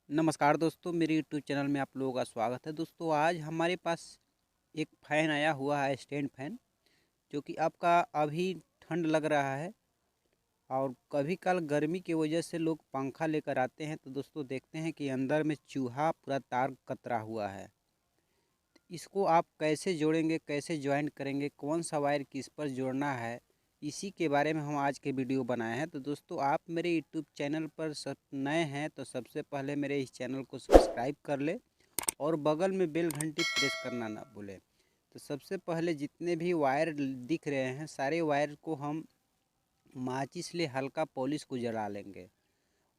नमस्कार दोस्तों, मेरे यूट्यूब चैनल में आप लोगों का स्वागत है। दोस्तों, आज हमारे पास एक फ़ैन आया हुआ है, स्टैंड फ़ैन, जो कि आपका अभी ठंड लग रहा है और कभी कल गर्मी की वजह से लोग पंखा लेकर आते हैं तो दोस्तों देखते हैं कि अंदर में चूहा पूरा तार कतरा हुआ है। इसको आप कैसे जोड़ेंगे, कैसे ज्वाइन करेंगे, कौन सा वायर किस पर जोड़ना है, इसी के बारे में हम आज के वीडियो बनाए हैं। तो दोस्तों, आप मेरे यूट्यूब चैनल पर सब नए हैं तो सबसे पहले मेरे इस चैनल को सब्सक्राइब कर ले और बगल में बेल घंटी प्रेस करना ना भूलें। तो सबसे पहले जितने भी वायर दिख रहे हैं सारे वायर को हम माचिस ले हल्का पॉलिश को जला लेंगे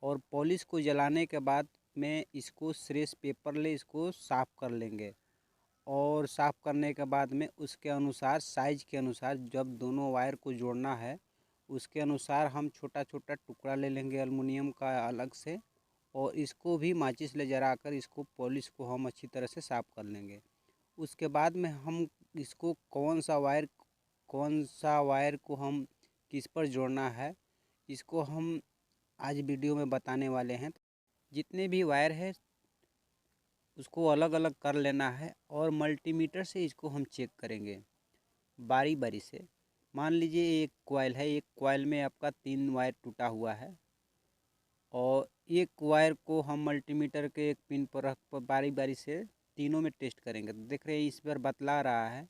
और पॉलिश को जलाने के बाद में इसको श्रेस पेपर ले इसको साफ़ कर लेंगे और साफ़ करने के बाद में उसके अनुसार साइज़ के अनुसार जब दोनों वायर को जोड़ना है उसके अनुसार हम छोटा छोटा टुकड़ा ले लेंगे एल्युमिनियम का अलग से और इसको भी माचिस ले जला कर इसको पॉलिश को हम अच्छी तरह से साफ़ कर लेंगे। उसके बाद में हम इसको कौन सा वायर को हम किस पर जोड़ना है इसको हम आज वीडियो में बताने वाले हैं। जितने भी वायर है उसको अलग अलग कर लेना है और मल्टीमीटर से इसको हम चेक करेंगे बारी बारी से। मान लीजिए एक कॉइल है, एक कॉइल में आपका 3 वायर टूटा हुआ है और एक वायर को हम मल्टीमीटर के एक पिन पर रख कर बारी बारी से तीनों में टेस्ट करेंगे। तो देख रहे हैं इस पर बतला रहा है,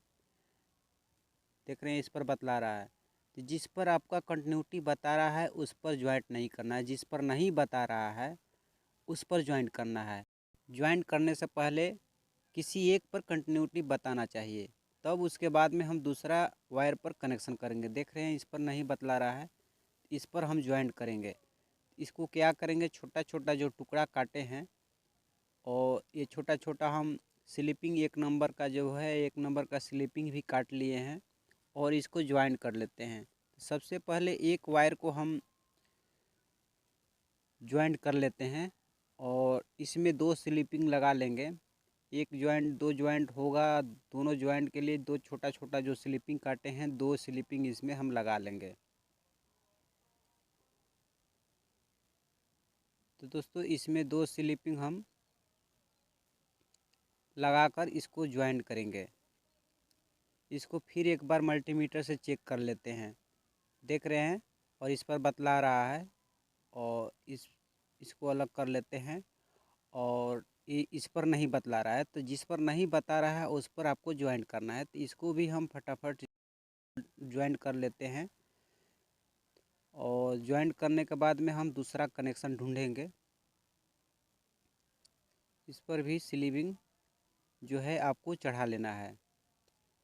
देख रहे हैं इस पर बतला रहा है। तो जिस पर आपका कंटिन्यूटी बता रहा है उस पर ज्वाइंट नहीं करना है, जिस पर नहीं बता रहा है उस पर ज्वाइंट करना है। ज्वाइंट करने से पहले किसी एक पर कंटिन्यूटी बताना चाहिए, तब उसके बाद में हम दूसरा वायर पर कनेक्शन करेंगे। देख रहे हैं इस पर नहीं बतला रहा है, इस पर हम ज्वाइंट करेंगे। इसको क्या करेंगे, छोटा छोटा जो टुकड़ा काटे हैं और ये छोटा छोटा हम स्लिपिंग एक नंबर का जो है एक नंबर का स्लिपिंग भी काट लिए हैं और इसको ज्वाइन कर लेते हैं। सबसे पहले एक वायर को हम ज्वाइंट कर लेते हैं और इसमें 2 स्लिपिंग लगा लेंगे। एक जॉइंट 2 जॉइंट होगा, दोनों जॉइंट के लिए 2 छोटा छोटा जो स्लिपिंग काटे हैं 2 स्लिपिंग इसमें हम लगा लेंगे। तो दोस्तों इसमें 2 स्लिपिंग हम लगाकर इसको ज्वाइंट करेंगे। इसको फिर एक बार मल्टीमीटर से चेक कर लेते हैं, देख रहे हैं और इस पर बतला रहा है और इसको अलग कर लेते हैं और इस पर नहीं बतला रहा है। तो जिस पर नहीं बता रहा है उस पर आपको ज्वाइंट करना है। तो इसको भी हम फटाफट ज्वाइंट कर लेते हैं और ज्वाइंट करने के बाद में हम दूसरा कनेक्शन ढूंढेंगे। इस पर भी स्लीविंग जो है आपको चढ़ा लेना है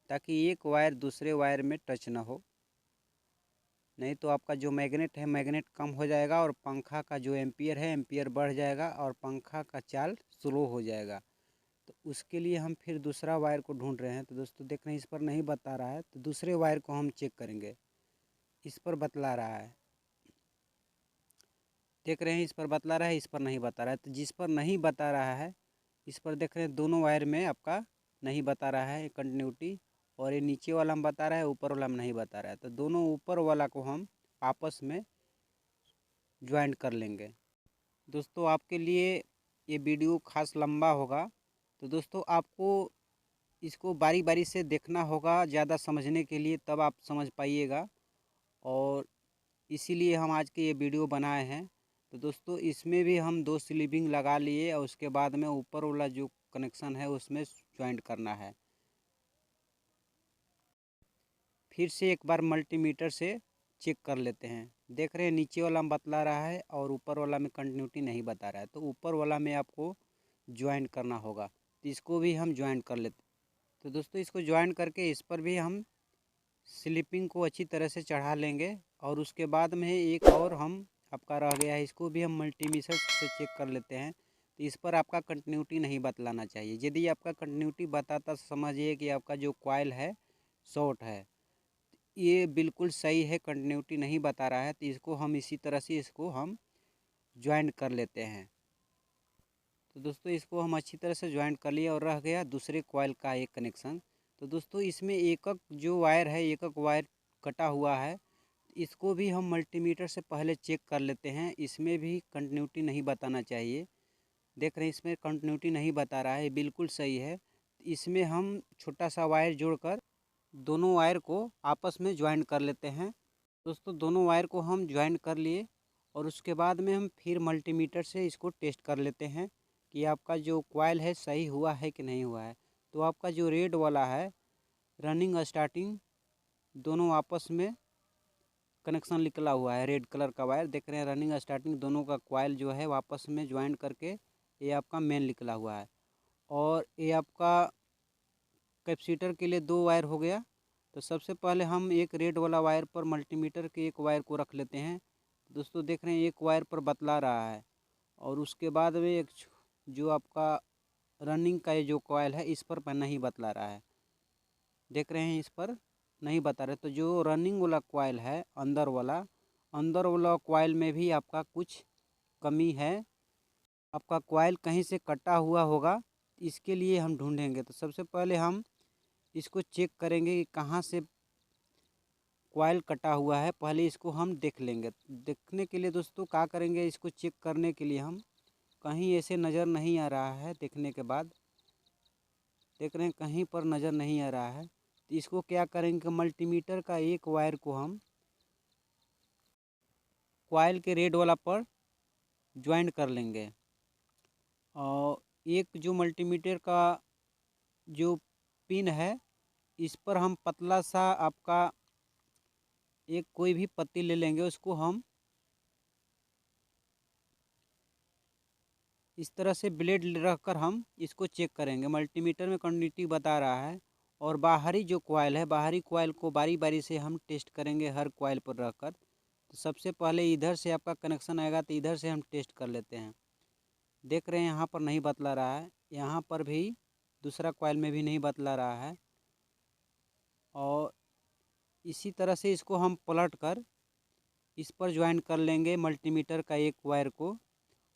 ताकि एक वायर दूसरे वायर में टच ना हो, नहीं तो आपका जो मैग्नेट है मैग्नेट कम हो जाएगा और पंखा का जो एम्पियर है एम्पियर बढ़ जाएगा और पंखा का चाल स्लो हो जाएगा। तो उसके लिए हम फिर दूसरा वायर को ढूंढ रहे हैं। तो दोस्तों देख रहे हैं इस पर नहीं बता रहा है, तो दूसरे वायर को हम चेक करेंगे। इस पर बतला रहा है, देख रहे हैं इस पर बतला रहा है, इस पर नहीं बता रहा है। तो जिस पर नहीं बता रहा है इस पर देख रहे हैं दोनों वायर में आपका नहीं बता रहा है कंटिन्यूटी, और ये नीचे वाला हम बता रहा है, ऊपर वाला हम नहीं बता रहा है। तो दोनों ऊपर वाला को हम आपस में ज्वाइंट कर लेंगे। दोस्तों आपके लिए ये वीडियो खास लंबा होगा, तो दोस्तों आपको इसको बारी बारी से देखना होगा ज़्यादा समझने के लिए, तब आप समझ पाइएगा और इसीलिए हम आज के ये वीडियो बनाए हैं। तो दोस्तों इसमें भी हम 2 स्लीपिंग लगा लिए और उसके बाद में ऊपर वाला जो कनेक्शन है उसमें ज्वाइंट करना है। फिर से एक बार मल्टीमीटर से चेक कर लेते हैं, देख रहे हैं नीचे वाला में बतला रहा है और ऊपर वाला में कंटिन्यूटी नहीं बता रहा है। तो ऊपर वाला में आपको ज्वाइंट करना होगा, तो इसको भी हम ज्वाइंट कर लेते हैं। तो दोस्तों इसको ज्वाइंट करके इस पर भी हम स्लीपिंग को अच्छी तरह से चढ़ा लेंगे और उसके बाद में एक और हम आपका रह गया है, इसको भी हम मल्टीमीटर से चेक कर लेते हैं। तो इस पर आपका कंटिन्यूटी नहीं बतलाना चाहिए। यदि आपका कंटिन्यूटी बताता समझिए कि आपका जो कॉइल है शॉर्ट है, ये बिल्कुल सही है, कंटिन्यूटी नहीं बता रहा है, तो इसको हम इसी तरह से इसको हम ज्वाइंट कर लेते हैं। तो दोस्तों इसको हम अच्छी तरह से ज्वाइंट कर लिए और रह गया दूसरे कॉइल का एक कनेक्शन। तो दोस्तों इसमें एकक जो वायर है एकक वायर कटा हुआ है, इसको भी हम मल्टीमीटर से पहले चेक कर लेते हैं। इसमें भी कंटिन्यूटी नहीं बताना चाहिए। देख रहे हैं इसमें कंटिन्यूटी नहीं बता रहा है, बिल्कुल सही है। इसमें हम छोटा सा वायर जोड़कर दोनों वायर को आपस में ज्वाइन कर लेते हैं। दोस्तों दोनों वायर को हम ज्वाइन कर लिए और उसके बाद में हम फिर मल्टीमीटर से इसको टेस्ट कर लेते हैं कि आपका जो कॉइल है सही हुआ है कि नहीं हुआ है। तो आपका जो रेड वाला है रनिंग स्टार्टिंग दोनों आपस में कनेक्शन निकला हुआ है, रेड कलर का वायर देख रहे हैं। रनिंग स्टार्टिंग दोनों का कॉइल जो है वापस में ज्वाइन करके ये आपका मेन निकला हुआ है। और ये आपका कैपेसिटर के लिए दो वायर हो गया। तो सबसे पहले हम एक रेड वाला वायर पर मल्टीमीटर के एक वायर को रख लेते हैं। दोस्तों देख रहे हैं एक वायर पर बतला रहा है और उसके बाद में एक जो आपका रनिंग का ये जो कॉइल है इस पर नहीं बतला रहा है, देख रहे हैं इस पर नहीं बता रहे। तो जो रनिंग वाला कॉइल है अंदर वाला कॉइल में भी आपका कुछ कमी है, आपका कॉइल कहीं से कटा हुआ होगा, इसके लिए हम ढूंढेंगे। तो सबसे पहले हम इसको चेक करेंगे कि कहाँ से कॉइल कटा हुआ है, पहले इसको हम देख लेंगे। देखने के लिए दोस्तों क्या करेंगे, इसको चेक करने के लिए हम कहीं ऐसे नज़र नहीं आ रहा है, देखने के बाद देख रहे हैं कहीं पर नज़र नहीं आ रहा है। तो इसको क्या करेंगे, मल्टीमीटर का एक वायर को हम कॉइल के रेड वाला पर ज्वाइन कर लेंगे और एक जो मल्टीमीटर का जो पिन है इस पर हम पतला सा आपका एक कोई भी पत्ती ले लेंगे, उसको हम इस तरह से ब्लेड रखकर हम इसको चेक करेंगे। मल्टीमीटर में कंटिन्यूटी बता रहा है और बाहरी जो कॉइल है बाहरी कॉइल को बारी बारी से हम टेस्ट करेंगे हर कॉइल पर रखकर। तो सबसे पहले इधर से आपका कनेक्शन आएगा तो इधर से हम टेस्ट कर लेते हैं। देख रहे हैं यहाँ पर नहीं बतला रहा है, यहाँ पर भी दूसरा कॉइल में भी नहीं बतला रहा है। और इसी तरह से इसको हम पलट कर इस पर ज्वाइन कर लेंगे मल्टीमीटर का एक वायर को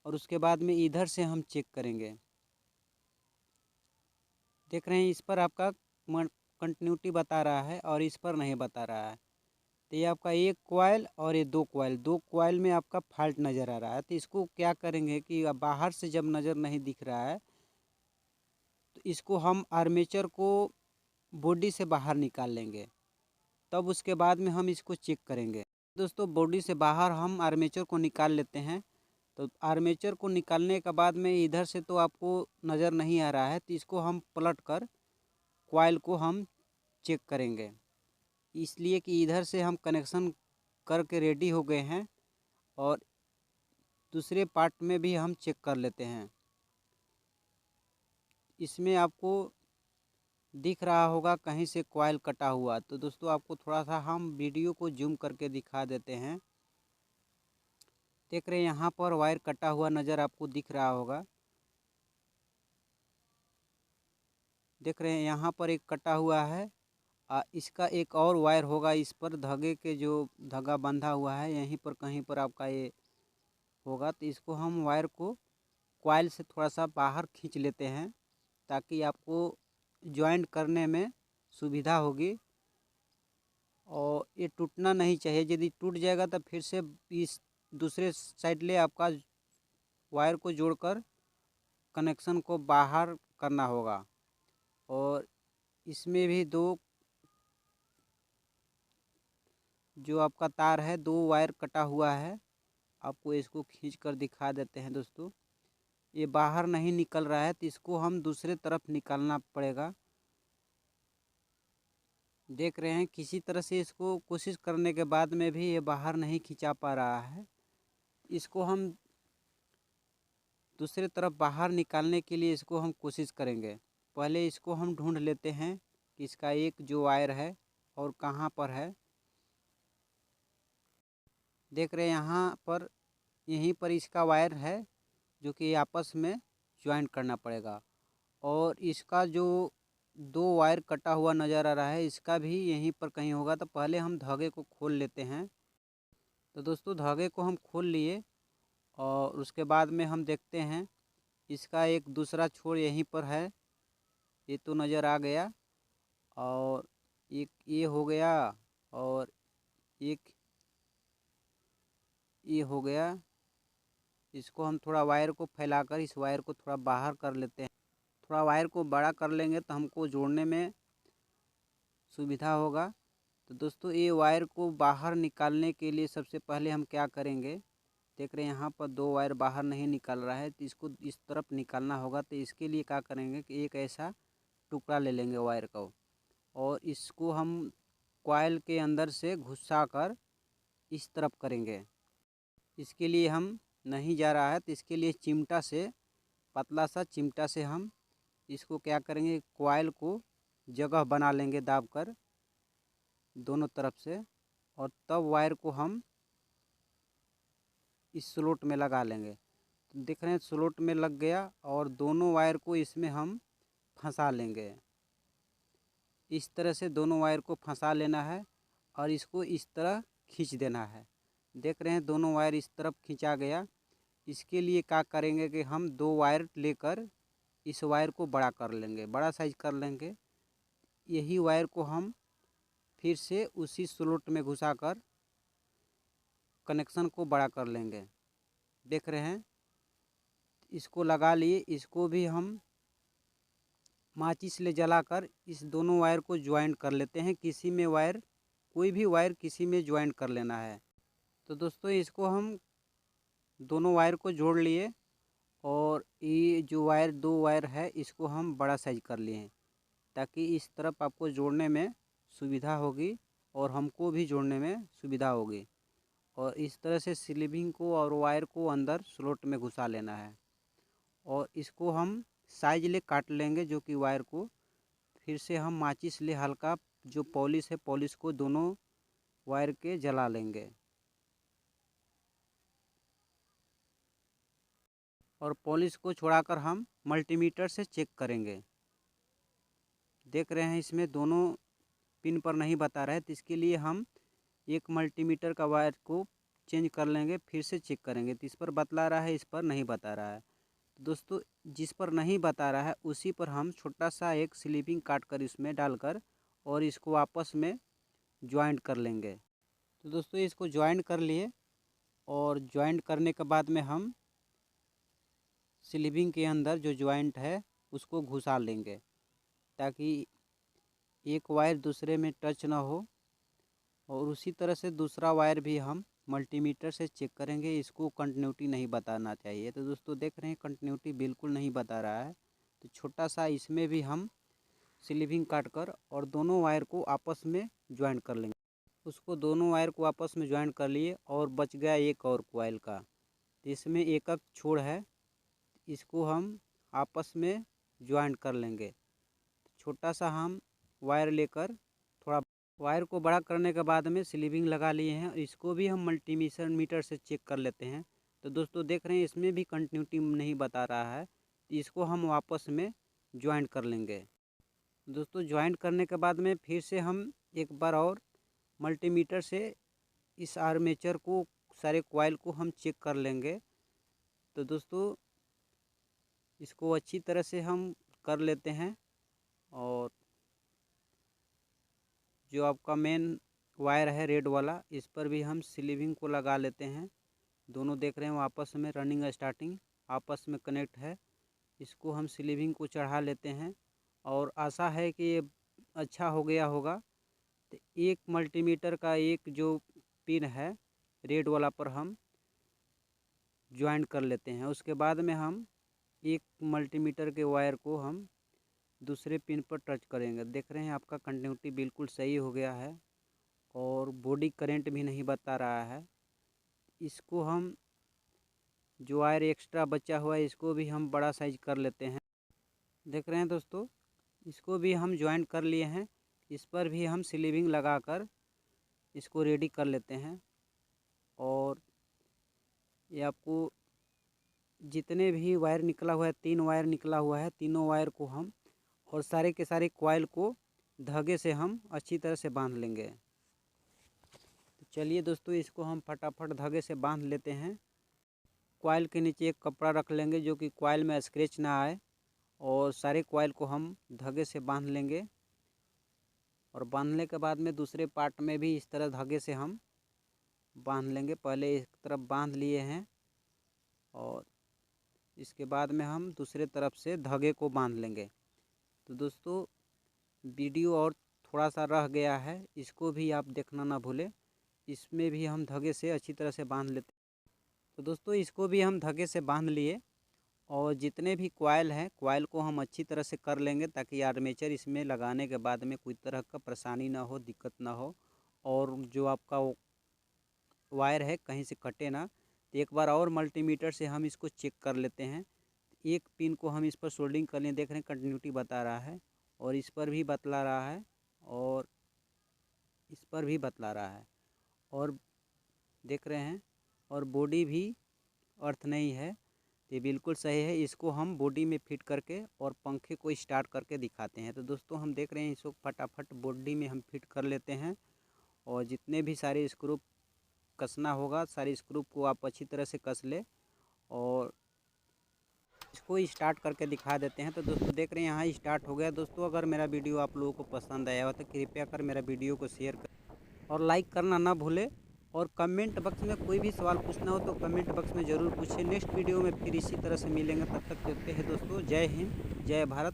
और उसके बाद में इधर से हम चेक करेंगे। देख रहे हैं इस पर आपका कंटिन्यूटी बता रहा है और इस पर नहीं बता रहा है। तो ये आपका एक कॉइल और ये दो कॉइल में आपका फॉल्ट नज़र आ रहा है। तो इसको क्या करेंगे कि अब बाहर से जब नज़र नहीं दिख रहा है तो इसको हम आर्मेचर को बॉडी से बाहर निकाल लेंगे, तब उसके बाद में हम इसको चेक करेंगे। दोस्तों बॉडी से बाहर हम आर्मेचर को निकाल लेते हैं। तो आर्मेचर को निकालने के बाद में इधर से तो आपको नज़र नहीं आ रहा है, तो इसको हम पलट कर कॉइल को हम चेक करेंगे, इसलिए कि इधर से हम कनेक्शन करके रेडी हो गए हैं और दूसरे पार्ट में भी हम चेक कर लेते हैं। इसमें आपको दिख रहा होगा कहीं से कॉइल कटा हुआ। तो दोस्तों आपको थोड़ा सा हम वीडियो को जूम करके दिखा देते हैं। देख रहे हैं यहाँ पर वायर कटा हुआ नज़र आपको दिख रहा होगा। देख रहे हैं यहाँ पर एक कटा हुआ है, इसका एक और वायर होगा इस पर धागे के जो धागा बंधा हुआ है यहीं पर कहीं पर आपका ये होगा। तो इसको हम वायर को कॉइल से थोड़ा सा बाहर खींच लेते हैं ताकि आपको ज्वाइंट करने में सुविधा होगी और ये टूटना नहीं चाहिए। यदि टूट जाएगा तो फिर से इस दूसरे साइड ले आपका वायर को जोड़कर कनेक्शन को बाहर करना होगा। और इसमें भी दो जो आपका तार है दो वायर कटा हुआ है, आपको इसको खींच कर दिखा देते हैं। दोस्तों ये बाहर नहीं निकल रहा है तो इसको हम दूसरे तरफ निकालना पड़ेगा। देख रहे हैं किसी तरह से इसको कोशिश करने के बाद में भी ये बाहर नहीं खिंचा पा रहा है। इसको हम दूसरे तरफ बाहर निकालने के लिए इसको हम कोशिश करेंगे। पहले इसको हम ढूंढ लेते हैं कि इसका एक जो वायर है और कहाँ पर है। देख रहे हैं यहाँ पर यहीं पर इसका वायर है जो कि आपस में ज्वाइन करना पड़ेगा। और इसका जो दो वायर कटा हुआ नज़र आ रहा है इसका भी यहीं पर कहीं होगा। तो पहले हम धागे को खोल लेते हैं। तो दोस्तों धागे को हम खोल लिए और उसके बाद में हम देखते हैं इसका एक दूसरा छोर यहीं पर है, ये तो नज़र आ गया। और एक ये हो गया और एक ये हो गया, इसको हम थोड़ा वायर को फैलाकर इस वायर को थोड़ा बाहर कर लेते हैं। थोड़ा वायर को बड़ा कर लेंगे तो हमको जोड़ने में सुविधा होगा। तो दोस्तों ये वायर को बाहर निकालने के लिए सबसे पहले हम क्या करेंगे, देख रहे हैं यहाँ पर 2 वायर बाहर नहीं निकल रहा है, तो इसको इस तरफ निकालना होगा। तो इसके लिए क्या करेंगे कि एक ऐसा टुकड़ा ले लेंगे वायर का और इसको हम कॉइल के अंदर से घुसा कर इस तरफ करेंगे। इसके लिए हम नहीं जा रहा है तो इसके लिए चिमटा से, पतला सा चिमटा से हम इसको क्या करेंगे, कॉइल को जगह बना लेंगे दाब कर दोनों तरफ से, और तब वायर को हम इस स्लॉट में लगा लेंगे। तो देख रहे हैं स्लॉट में लग गया और दोनों वायर को इसमें हम फंसा लेंगे। इस तरह से दोनों वायर को फंसा लेना है और इसको इस तरह खींच देना है। देख रहे हैं दोनों वायर इस तरफ खींचा गया। इसके लिए क्या करेंगे कि हम 2 वायर लेकर इस वायर को बड़ा कर लेंगे, बड़ा साइज कर लेंगे। यही वायर को हम फिर से उसी स्लॉट में घुसाकर कनेक्शन को बड़ा कर लेंगे। देख रहे हैं इसको लगा लिए। इसको भी हम माचिस ले जलाकर इस दोनों वायर को ज्वाइंट कर लेते हैं। किसी में वायर, कोई भी वायर किसी में ज्वाइंट कर लेना है। तो दोस्तों इसको हम दोनों वायर को जोड़ लिए और ये जो वायर 2 वायर है इसको हम बड़ा साइज कर लिए हैं, ताकि इस तरफ आपको जोड़ने में सुविधा होगी और हमको भी जोड़ने में सुविधा होगी। और इस तरह से स्लीविंग को और वायर को अंदर स्लॉट में घुसा लेना है और इसको हम साइज ले काट लेंगे, जो कि वायर को फिर से हम माचिस ले हल्का जो पॉलिश है, पॉलिश को दोनों वायर के जला लेंगे और पॉलिश को छोड़ाकर हम मल्टीमीटर से चेक करेंगे। देख रहे हैं इसमें दोनों पिन पर नहीं बता रहा है, तो इसके लिए हम एक मल्टीमीटर का वायर को चेंज कर लेंगे, फिर से चेक करेंगे। तो इस पर बतला रहा है, इस पर नहीं बता रहा है। तो दोस्तों जिस पर नहीं बता रहा है उसी पर हम छोटा सा एक स्लीपिंग काट कर इसमें डालकर और इसको आपस में ज्वाइंट कर लेंगे। तो दोस्तों इसको ज्वाइंट कर लिए और ज्वाइंट करने के बाद में हम स्लीपिंग के अंदर जो ज्वाइंट है उसको घुसा लेंगे, ताकि एक वायर दूसरे में टच ना हो। और उसी तरह से दूसरा वायर भी हम मल्टीमीटर से चेक करेंगे, इसको कंटिन्यूटी नहीं बताना चाहिए। तो दोस्तों देख रहे हैं कंटिन्यूटी बिल्कुल नहीं बता रहा है, तो छोटा सा इसमें भी हम स्लीविंग काट कर और दोनों वायर को आपस में ज्वाइंट कर लेंगे। उसको दोनों वायर को आपस में ज्वाइंट कर लिए और बच गया एक और कॉइल का, तो इसमें एक एक छोड़ है, इसको हम आपस में ज्वाइंट कर लेंगे। छोटा सा हम वायर लेकर थोड़ा वायर को बड़ा करने के बाद में स्लीविंग लगा लिए हैं। इसको भी हम मीटर से चेक कर लेते हैं। तो दोस्तों देख रहे हैं इसमें भी कंटिन्यूटी नहीं बता रहा है, इसको हम वापस में ज्वाइंट कर लेंगे। दोस्तों ज्वाइंट करने के बाद में फिर से हम एक बार और मल्टीमीटर से इस आर्मेचर को, सारे कॉइल को हम चेक कर लेंगे। तो दोस्तों इसको अच्छी तरह से हम कर लेते हैं और जो आपका मेन वायर है रेड वाला, इस पर भी हम स्लीविंग को लगा लेते हैं। दोनों देख रहे हैं आपस में रनिंग स्टार्टिंग आपस में कनेक्ट है। इसको हम स्लीविंग को चढ़ा लेते हैं और आशा है कि ये अच्छा हो गया होगा। तो एक मल्टीमीटर का एक जो पिन है रेड वाला पर हम ज्वाइंट कर लेते हैं। उसके बाद में हम एक मल्टीमीटर के वायर को हम दूसरे पिन पर टच करेंगे। देख रहे हैं आपका कंटिन्यूटी बिल्कुल सही हो गया है और बॉडी करंट भी नहीं बता रहा है। इसको हम जो वायर एक्स्ट्रा बचा हुआ है इसको भी हम बड़ा साइज कर लेते हैं। देख रहे हैं दोस्तों इसको भी हम ज्वाइंट कर लिए हैं। इस पर भी हम स्लीविंग लगाकर इसको रेडी कर लेते हैं और ये आपको जितने भी वायर निकला हुआ है, 3 वायर निकला हुआ है, तीनों वायर को हम और सारे के सारे कॉइल को धागे से हम अच्छी तरह से बांध लेंगे। तो चलिए दोस्तों इसको हम फटाफट धागे से बांध लेते हैं। कॉइल के नीचे एक कपड़ा रख लेंगे जो कि कॉइल में स्क्रैच ना आए और सारे कॉइल को हम धागे से बांध लेंगे। और बांधने के बाद में दूसरे पार्ट में भी इस तरह धागे से हम बांध लेंगे। पहले एक तरफ बांध लिए हैं और इसके बाद में हम दूसरे तरफ से धागे को बांध लेंगे। तो दोस्तों वीडियो और थोड़ा सा रह गया है, इसको भी आप देखना ना भूलें। इसमें भी हम धागे से अच्छी तरह से बांध लेते हैं। तो दोस्तों इसको भी हम धागे से बांध लिए और जितने भी कॉइल हैं कॉइल को हम अच्छी तरह से कर लेंगे ताकि आर्मेचर इसमें लगाने के बाद में कोई तरह का परेशानी ना हो, दिक्कत ना हो और जो आपका वायर है कहीं से कटे ना। तो एक बार और मल्टीमीटर से हम इसको चेक कर लेते हैं। एक पिन को हम इस पर सोल्डिंग कर लें, देख रहे हैं कंटिन्यूटी बता रहा है और इस पर भी बतला रहा है और इस पर भी बतला रहा है और देख रहे हैं और बॉडी भी अर्थ नहीं है, ये बिल्कुल सही है। इसको हम बॉडी में फिट करके और पंखे को स्टार्ट करके दिखाते हैं। तो दोस्तों हम देख रहे हैं इसको फटाफट बॉडी में हम फिट कर लेते हैं और जितने भी सारे स्क्रू कसना होगा सारे स्क्रू को आप अच्छी तरह से कस ले और इसको स्टार्ट करके दिखा देते हैं। तो दोस्तों देख रहे हैं यहाँ स्टार्ट हो गया। दोस्तों अगर मेरा वीडियो आप लोगों को पसंद आया हो तो कृपया कर मेरा वीडियो को शेयर कर और लाइक करना ना भूले और कमेंट बॉक्स में कोई भी सवाल पूछना हो तो कमेंट बॉक्स में ज़रूर पूछें। नेक्स्ट वीडियो में फिर इसी तरह से मिलेंगे, तब तक कहते हैं दोस्तों जय हिंद जय भारत।